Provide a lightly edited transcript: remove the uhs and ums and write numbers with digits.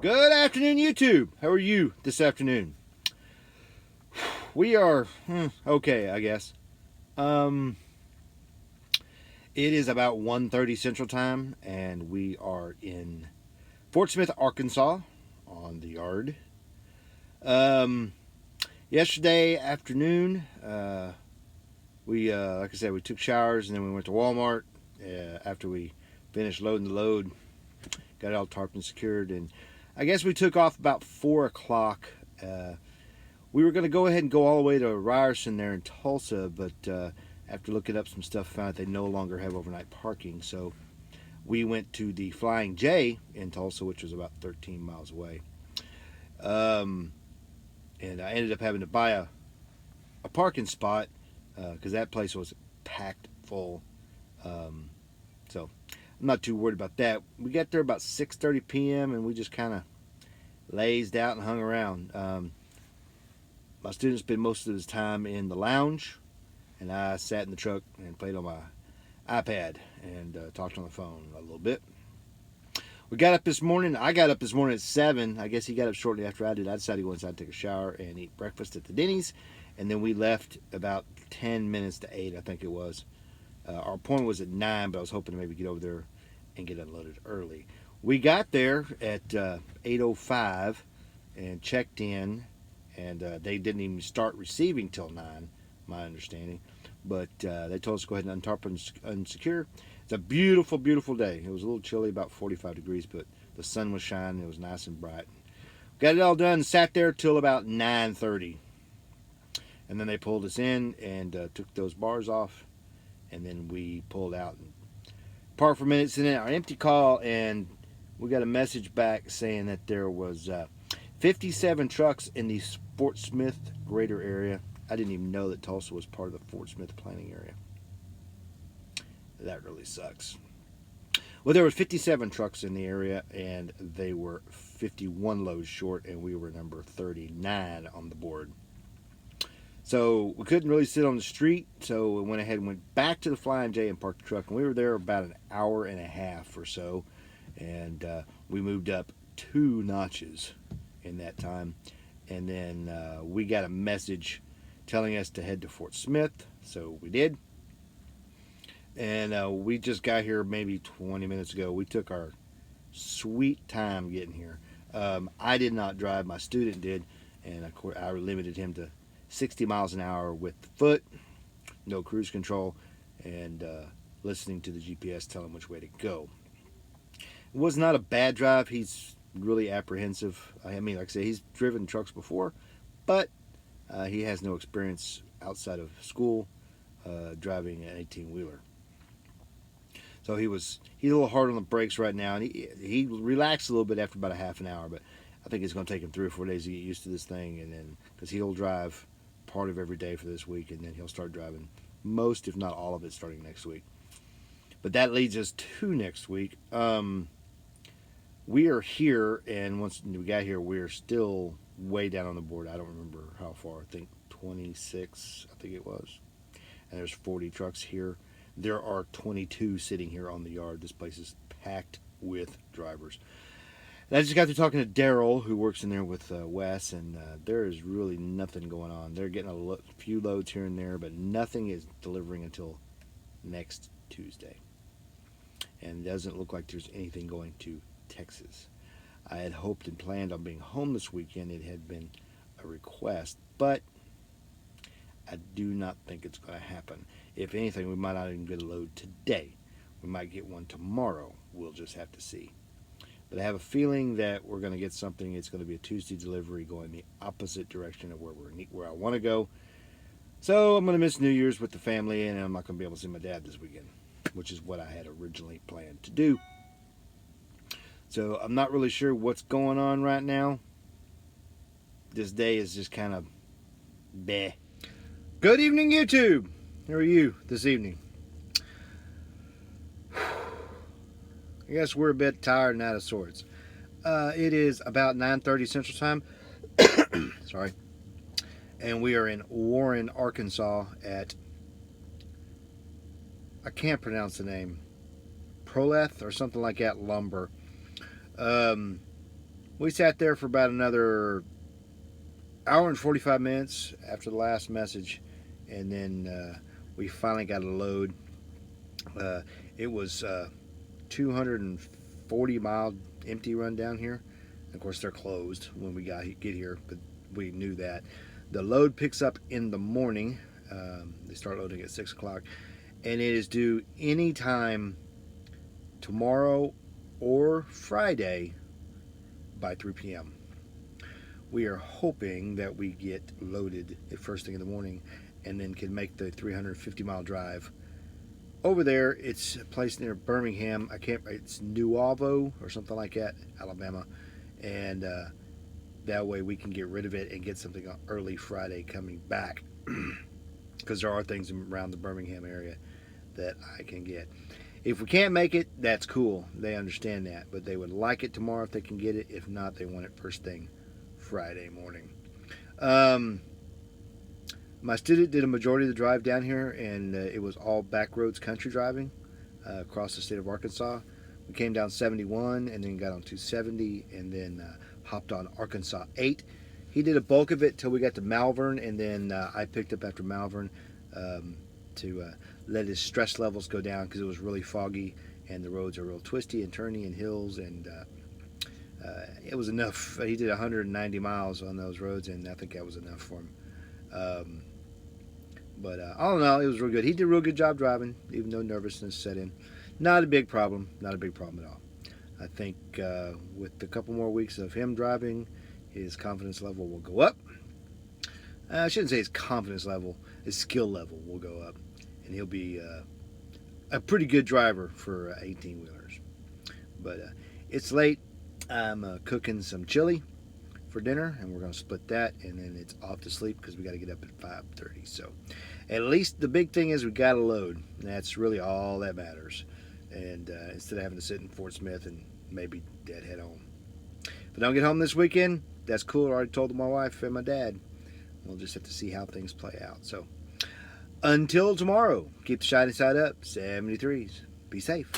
Good afternoon, YouTube. How are you this afternoon? We are okay, I guess. It is about 1:30 Central Time, and we are in Fort Smith, Arkansas, on the yard. Yesterday afternoon, we like I said, we took showers and then we went to Walmart. After we finished loading the load, got it all tarped and secured, and I guess we took off about 4 o'clock. We were going to go ahead and go all the way to Ryerson there in Tulsa, but after looking up some stuff, found out they no longer have overnight parking. So we went to the Flying J in Tulsa, which was about 13 miles away. And I ended up having to buy a parking spot because that place was packed full. So I'm not too worried about that. We got there about 6:30 p.m. and we just kind of lazed out and hung around. My student spent most of his time in the lounge, and I sat in the truck and played on my iPad and talked on the phone a little bit. We got up this morning. I got up this morning at 7. I guess he got up shortly after I did. I decided to go inside, take a shower, and eat breakfast at the Denny's, and then we left about 10 minutes to 8, I think it was. Our appointment was at 9, but I was hoping to maybe get over there and get unloaded early. We got there at 8:05 and checked in, and they didn't even start receiving till 9, my understanding. But they told us to go ahead and untarp and unsecure. It's a beautiful, beautiful day. It was a little chilly, about 45 degrees, but the sun was shining. It was nice and bright. Got it all done, sat there till about 9:30. And then they pulled us in and took those bars off. And then we pulled out and parked for minutes. And then our empty call, and we got a message back saying that there was 57 trucks in the Fort Smith greater area. I didn't even know that Tulsa was part of the Fort Smith planning area. That really sucks. Well, there were 57 trucks in the area, and they were 51 loads short, and we were number 39 on the board. So we couldn't really sit on the street, so we went ahead and went back to the Flying J and parked the truck, and we were there about an hour and a half or so, and we moved up 2 notches in that time. And then we got a message telling us to head to Fort Smith, so we did. And we just got here maybe 20 minutes ago. We took our sweet time getting here. I did not drive, my student did, and of course I limited him to 60 miles an hour with the foot, no cruise control, and listening to the GPS tell him which way to go. It was not a bad drive. He's really apprehensive. I mean, like I say, he's driven trucks before, but he has no experience outside of school driving an 18-wheeler. So he's a little hard on the brakes right now, and he relaxed a little bit after about a half an hour, but I think it's going to take him 3 or 4 days to get used to this thing, and then because he'll drive part of every day for this week, and then he'll start driving most, if not all of it, starting next week. But that leads us to next week. We are here, and once we got here, we're still way down on the board. I don't remember how far. I think 26, I think it was. And there's 40 trucks here. There are 22 sitting here on the yard. This place is packed with drivers. And I just got to talking to Daryl, who works in there with Wes, and there is really nothing going on. They're getting a few loads here and there, but nothing is delivering until next Tuesday. And it doesn't look like there's anything going to Texas. I had hoped and planned on being home this weekend. It had been a request, but I do not think it's going to happen. If anything, we might not even get a load today. We might get one tomorrow. We'll just have to see. But I have a feeling that we're going to get something. It's going to be a Tuesday delivery going the opposite direction of where I want to go. So I'm going to miss New Year's with the family, and I'm not going to be able to see my dad this weekend, which is what I had originally planned to do. So I'm not really sure what's going on right now. This day is just kind of bleh. Good evening, YouTube. How are you this evening? I guess we're a bit tired and out of sorts. It is about 9:30 Central Time. Sorry. And we are in Warren, Arkansas at, I can't pronounce the name, Proleth or something like that lumber. We sat there for about another hour and 45 minutes after the last message, and then we finally got a load. It was 240-mile empty run down here. Of course, they're closed when we get here, but we knew that. The load picks up in the morning. They start loading at 6 o'clock, and it is due anytime tomorrow or Friday by 3 p.m. We are hoping that we get loaded at first thing in the morning and then can make the 350-mile drive over there. It's a place near Birmingham. It's Nuovo or something like that, Alabama. And that way we can get rid of it and get something early Friday coming back. Because there are things around the Birmingham area that I can get. If we can't make it, that's cool. They understand that. But they would like it tomorrow if they can get it. If not, they want it first thing Friday morning. My student did a majority of the drive down here, and it was all back roads country driving across the state of Arkansas. We came down 71 and then got on 270 and then hopped on Arkansas 8. He did a bulk of it till we got to Malvern, and then I picked up after Malvern to let his stress levels go down because it was really foggy and the roads are real twisty and turny and hills, and it was enough. He did 190 miles on those roads, and I think that was enough for him. But all in all, it was real good. He did a real good job driving, even though nervousness set in. Not a big problem. Not a big problem at all. I think with a couple more weeks of him driving, his confidence level will go up. I shouldn't say his confidence level. His skill level will go up. And he'll be a pretty good driver for 18-wheelers. But it's late. I'm cooking some chili for dinner, and we're going to split that, and then it's off to sleep because we got to get up at 5:30. So at least the big thing is we got a load. That's really all that matters. And instead of having to sit in Fort Smith and maybe head home. If I don't get home this weekend, that's cool. I already told my wife and my dad. We'll just have to see how things play out. So until tomorrow, keep the shiny side up. 73s. Be safe.